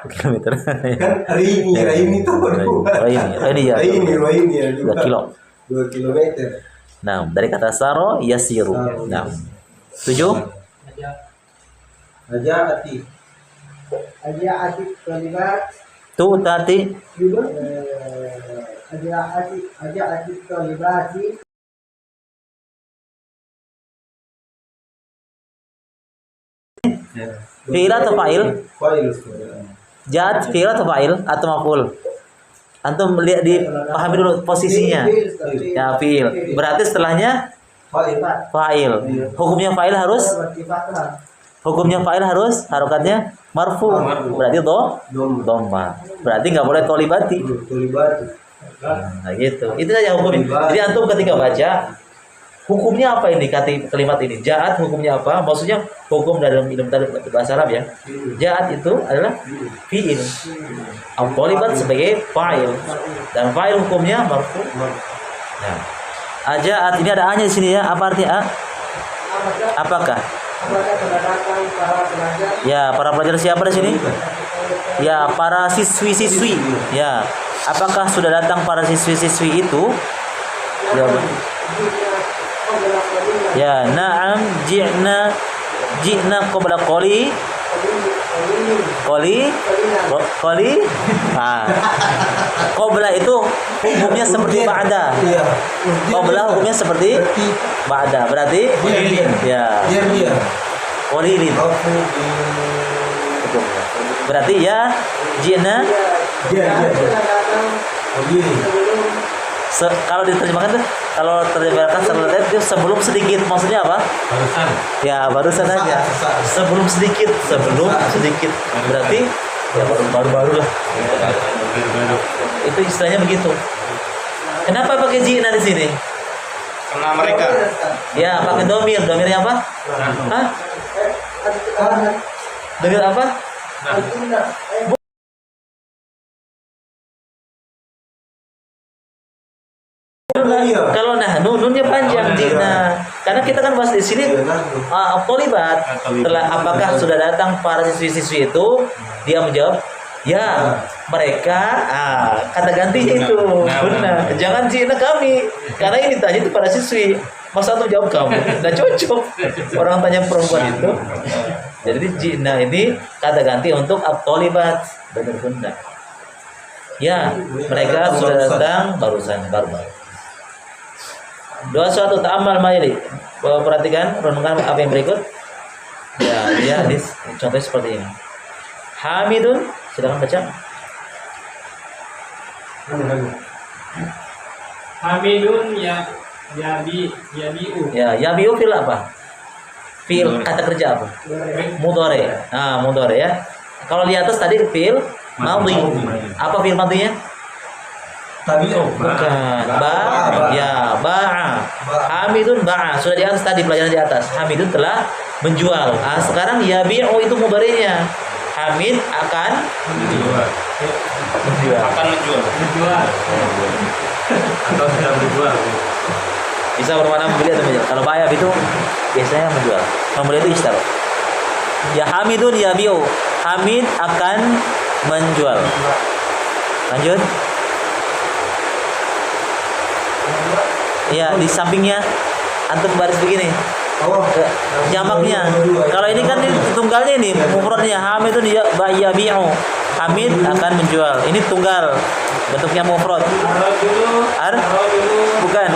Kilometer. Kan Raini itu Raini ya. Raini ya 2 kilo. 2 kilometer. Nah, dari kata saro yasiru. Nah. 7. Aja ati. Aja atik kalimat Tu tati aja atik kalimat fi'il atau fa'il? Fa'il. Jad fi'il atau fa'il atau maf'ul? Antum lihat di pahami dulu posisinya. Ya, fiil. Berarti setelahnya fa'il. Hukumnya fa'il harus harokatnya marfu. Berarti dhamma. Berarti nggak boleh tolibati. Nah, gitu. Itu saja hukumnya. Jadi antum ketika baca hukumnya apa ini kalimat ini? Ja'at hukumnya apa? Maksudnya hukum dalam ilmu bahasa Arab ya. Ja'at itu adalah fi'il. Tolibat sebagai fa'il. Dan fa'il hukumnya marfu. Nah, ja'at ini ada A-nya di sini ya. Apa artinya A? Apakah? Ya, para pelajar siapa di sini? Ya, para siswi-siswi. Ya, apakah sudah datang para siswi-siswi itu? Ya, na'am ji'na qabla qali. Qabla itu hukumnya seperti ba'da. Qabla hukumnya seperti ba'da. Berarti ya. Qalilin. Berarti ya ji'na kalau diterjemahkan tuh, kalau terjemahkan itu sebelum sedikit, maksudnya apa? Barusan. Ya, barusan aja. Sebelum sedikit. Berarti ya baru-baru lah. Itu istilahnya begitu. Kenapa pakai jina di sini? Karena mereka Ya, pakai domir. Domirnya apa? Hah? Domir apa? Kalau nunnya panjang jina. Karena kita kan bahas di sini tolibat. Apakah sudah datang para siswi-siswi itu? Dia menjawab, ya, mereka. Kata gantinya itu. Benar. Jangan jina kami. Karena ini tanya itu para siswi. Masa tuh jawab kamu? Nggak cocok. Orang tanya perempuan itu. Jadi jina ini kata ganti untuk tolibat. Benar-benar. Ya, mereka sudah datang barusan. Doa suatu ta'amal mayli. Perhatikan, renungkan apa yang berikut. Ya, contohnya seperti ini. Hamidun, silakan baca. Hamidun yabi'u. Ya, yabi'u fil apa? Fil kata kerja apa? Mudhari. Mudhari ya. Kalau di atas tadi fil madhi. Apa fil madhinya? Bukan. Ba'a. Hamidun ba'a. Sudah di atas tadi, pelajaran di atas. Hamidun telah menjual. Sekarang yabi'u itu mudhari'nya. Hamid akan menjual. Atau sedang menjual. Bisa bermakna membeli atau menjual. Kalau bayar itu biasanya menjual. Membeli itu istar. Ya Hamidun yabi'u. Hamid akan menjual. Lanjut. Ya, di sampingnya antum baris begini. Jamaknya. Kalau ini kan tunggalnya ini, mufradnya Hamidun yabi'u. Hamid akan menjual. Ini tunggal. Bentuknya mufrad. Bukan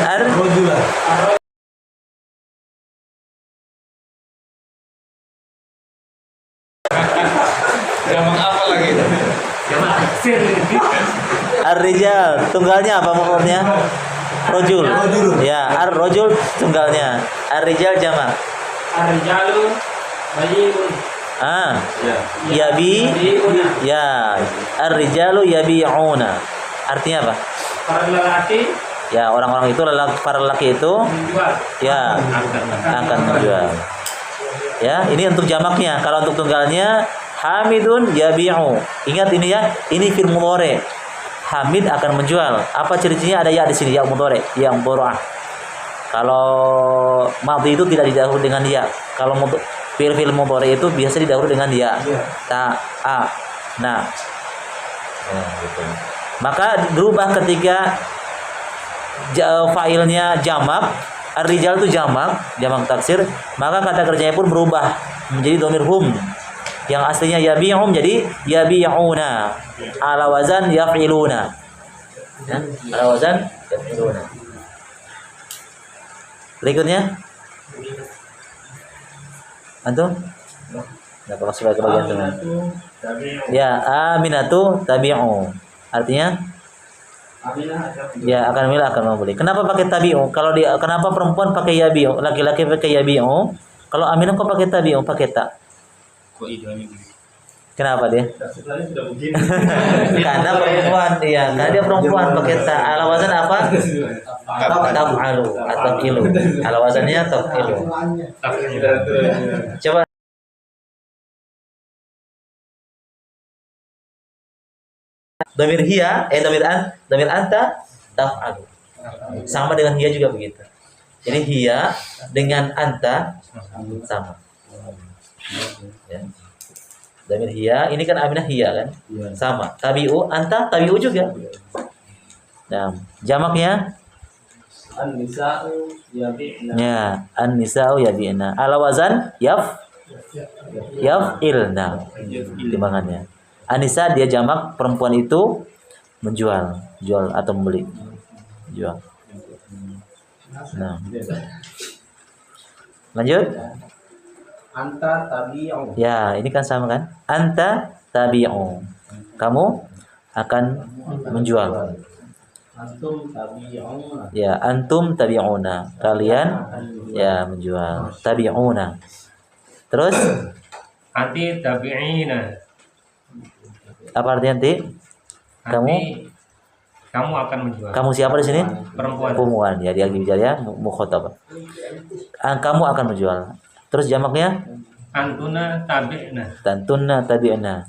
Jamak apa lagi? Jamak aksir. Ar-rijal. Tunggalnya apa mufradnya? Rojul. Ya, ar-rojul tunggalnya. Ar-rijal jamak. Ar-rijalu bayi'un. Yabi. Ya, ar-rijalu yabi'una. Artinya apa? Para lelaki Ya, orang-orang itu para lelaki itu menjual. ya akan menjual. Ya, ini untuk jamaknya. Kalau untuk tunggalnya Hamidun yabi'u. Ingat ini ya, ini fil mudhari. Hamid akan menjual. Apa ciri-cirinya? Ada ya di sini, ya mudhari, yang mudhari. Kalau madhi itu tidak didahului dengan ya. Kalau fil mudhari itu biasa didahului dengan ya. Ta. Nah. Ya, gitu. Maka berubah ketika failnya jamak, ar-rijal itu jamak taksir, maka kata kerjanya pun berubah menjadi dhamir hum. Yang aslinya yabi'um jadi yabi'una. Ala wazan yaf'iluna. Ya, ala wazan yaf'iluna. Berikutnya. Antum? Enggak masuk ke bagian teman. Ya, aminatu tabi'u. Artinya Ya, akan milah akan membeli. Kenapa pakai tabi'u? Kalau dia kenapa perempuan pakai yabi'u, laki-laki pakai yabi'u? Kalau Aminah kok pakai tabi'u, pakai tak? Kok idenya gitu? Kenapa dia? Karena perempuan, iya, karena dia perempuan pakai tak. Ala wazan apa? Taf'alu atau kilu. Ala wazannya taf'ilu. Coba domir hiya, domir anta taf'alu. Sama dengan hiya juga begitu. Jadi hiya dengan anta sama. Ya. Domir hiya, ini kan Aminah hiya kan? Sama. Tabi'u, anta tabi'u juga. Nah, jamaknya An-nisa'u yabi'na. ya, an-nisa'u yabi'na. Ala wazan yaf'ilna. Timbangannya. Anisa dia jamak, perempuan itu menjual, jual atau membeli. Jual. Nah. Lanjut. Anta tabi'u. Ya, ini kan sama kan? Anta tabi'u. Kamu akan menjual. Antum tabi'una. Ya, antum tabi'una. Kalian ya menjual. Tabi'una. Terus Anti tabi'ina. apa artinya nanti? Kamu akan menjual. Kamu siapa di sini? Perempuan. Perempuan. Ya, dia bicara ya mukhatab. Kamu akan menjual. Terus jamaknya? Antuna tabi'na. Tantunna tabi'na.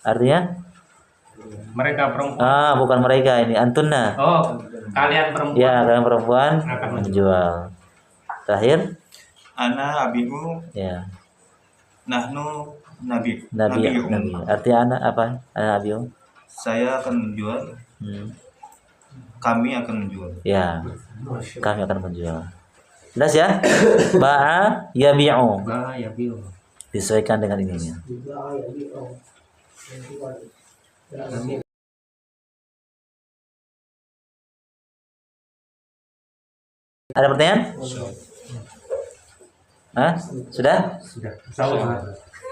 Artinya? Mereka perempuan. Bukan mereka ini, antunna. Oh, kalian perempuan. Ya, kalian perempuan Akan menjual. Terakhir? Ana abiu Ya, nahnu nabi. nabi. Artinya anak apa? Anak abiu. Saya akan menjual, kami akan menjual. Ya, kami akan menjual. Jelas ya? Ba'a yabi'u. Ba ya bil. Disesuaikan dengan ininya. Ada pertanyaan? Hah? Sudah? Sudah. Insyaallah.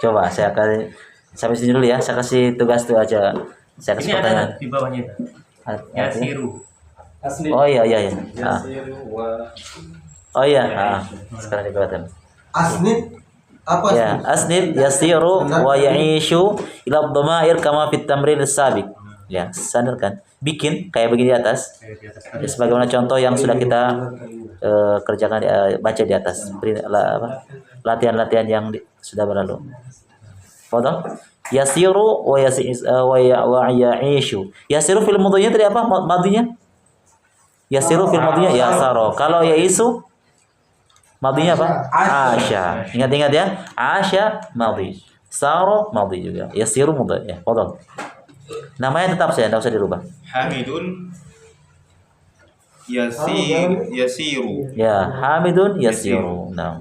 Coba saya kasih sampai sini dulu ya. Saya kasih tugas tuh aja. Saya kasih Ini pertanyaan. ada di bawahnya itu. Artinya? Yasiru. Asli. Oh iya. Ah. Yasiru wa Oh iya. Sekarang dikatakan. Asnid apa Ya, asnid yasiru wa ya'ishu ila dhamair kama fit tamrin as-sabiq. Ya, sandarkan. Bikin kayak begini di atas. Ya, sebagaimana contoh yang sudah kita kerjakan baca di atas. Latihan-latihan yang sudah berlalu. Potong. Yasiru wa ya'ishu. Yasiru fil mudhinya tadi apa? Madinya? Yasiru fil mudhinya yasaro. Kalau ya'isu madinya apa? Asya. Ingat-ingat ya. Asya madi. Saro madi juga. Yasiru madi ya. Potong. Namanya tetap saya, tidak usah dirubah. Hamidun yasiru. Ya, Hamidun yasiru. Nah.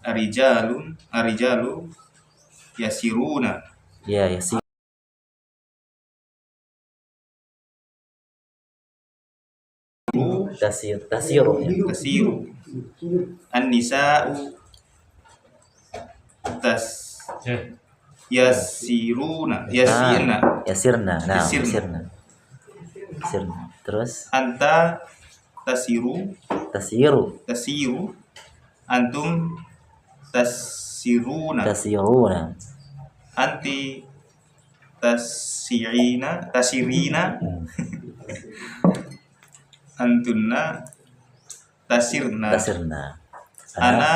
Arijalu yasiruna. Ya, yasiru. Tasiru. Ya. Tasiru. An-nisa'u yasiruna. Yasirna. Nah, Yasirna. Yasirna. Terus Anta tasiru. tasiru. Antum tasiruna. Anti tasirina. Antunna tasirna. Ana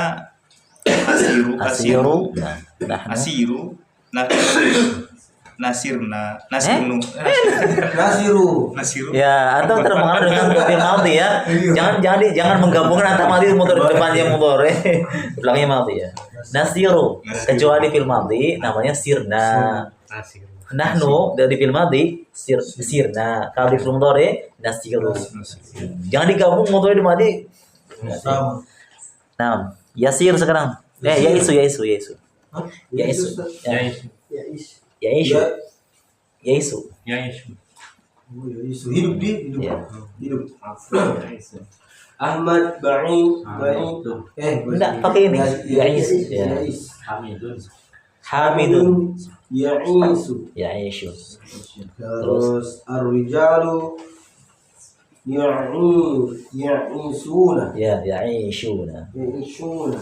asiru. Nah, Asiru. Nasirna. Eh? Nasiru. Ya, atau terpengaruh dengan fi'il madhi ya. Jangan menggabungkan antara madhi mudhari depannya mudhari. Belakangnya madhi ya. Nasiru. Kecuali fi'il madhi namanya sirna. Nahnu dari fi'il madhi sirna. Kalau di fi'il mudhari nasiru. Jangan digabung mudhari di madhi. Sama. Nah, yasir sekarang. Yaisu. Yaisu. Hidup. Ya. Hidup. Ahmad Ba'in. Enggak pakai ini. Yais. Ya. Hamidun. Hamidun. ya'isu. Ya'ishu. Terus ar-rijalu ya'isuna. Ya, ya'ishuna. Ya'ishuna.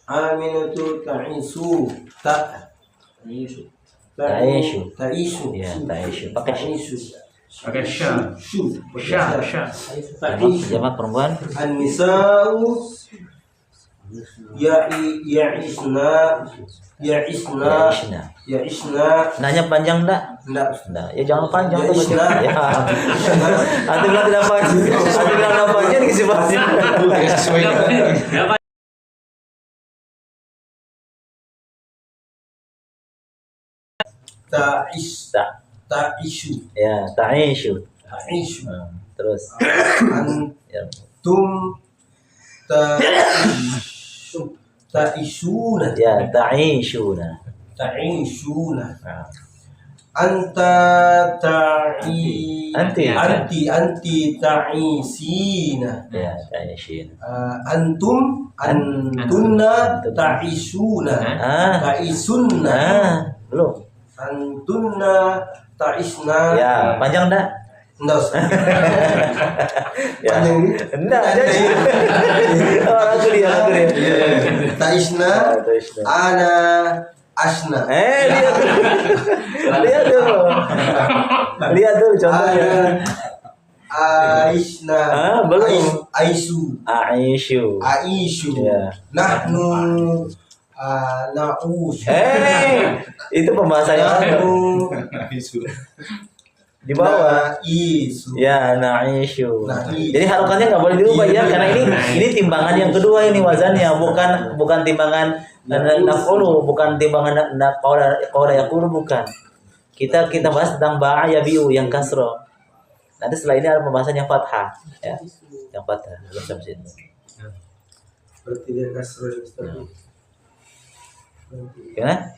Aminatu ta'isu. Ta'ishu. Ta'isu. Ya, ta'ishu. Pakai Ta'isu. Pakai sya. Syu. Sya, sya. jamak perempuan. An-nisa'u ya'isna. Ya'ishna. Nanya panjang enggak? Enggak. Enggak. Ya jangan panjang tuh Ya'ishna. baca. Ya. Antum bilang tidak panjang. Antum bilang tidak panjang dikasih panjang. Sesuai Ta'ishu. Ya, ta'ishu. Ta'ishu. Terus. Ya. Antum ta'ishuna. Ya, ta'ishuna. Ta'ishuna. Nah. Anta Anti. anti ta'isina. Ya, ta'ishina. Antunna ta'isuna. Ta'isunna. Belum. Antunna ta'isna. Ya, panjang enggak? Enggak usah. Ya. Panjang ini. Enggak, jadi. Oh, aku dia. Ta'isna. Ta'ishna. Ana asna. Lihat tuh. Lihat tuh. Lihat tuh contohnya. Aisna. Belum. Aisu. Aisyu. Aisyu. Ya. Nahnu na'us. Itu pembahasannya Nahnu di bawah. Na'isu. Ya, na'isyu. Na'isu. Jadi harokannya nggak boleh dirubah ya, karena ini timbangan yang kedua ini wazannya, bukan timbangan naf'ulu, bukan timbangan qawla yaqulu, bukan. Kita bahas tentang ba'a yabi'u yang kasro. Nanti setelah ini ada pembahasan yang fathah, ya. Yang fathah. Belum sampai situ. Berarti dia kasroh. Gimana?